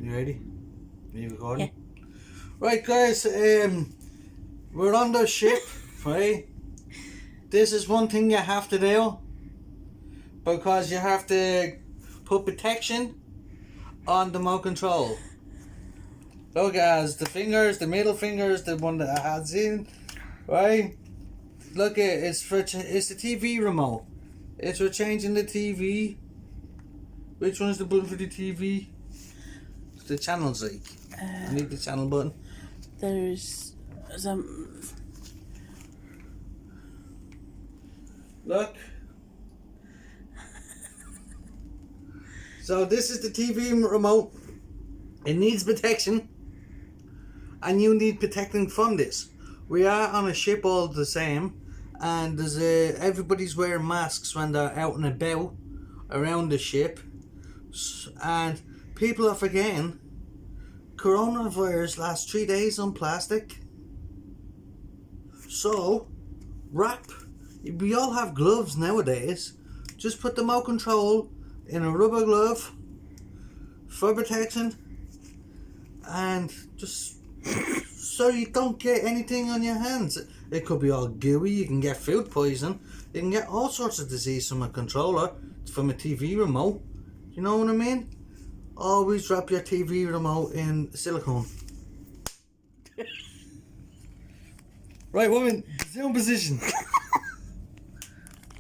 You ready? Are you recording? Yeah. Right, guys. We're on the ship, right? This is one thing you have to do because you have to put protection on the remote control. Look, guys, the fingers, the middle fingers, the one that has in, right? Look, it's the TV remote. It's for changing the TV. Which one's the button for the TV? The channels, like. I need the channel button. There's some. Look. So this is the TV remote. It needs protection. And you need protecting from this. We are on a ship all the same. And there's everybody's wearing masks when they're out and about around the ship. And people are forgetting coronavirus lasts 3 days on plastic. So, wrap. We all have gloves nowadays. Just put the remote control in a rubber glove for protection, and just so you don't get anything on your hands. It could be all gooey. You can get food poison. You can get all sorts of disease from a controller, from a TV remote. You know what I mean? Always wrap your TV remote in silicone. Right, woman, zoom position.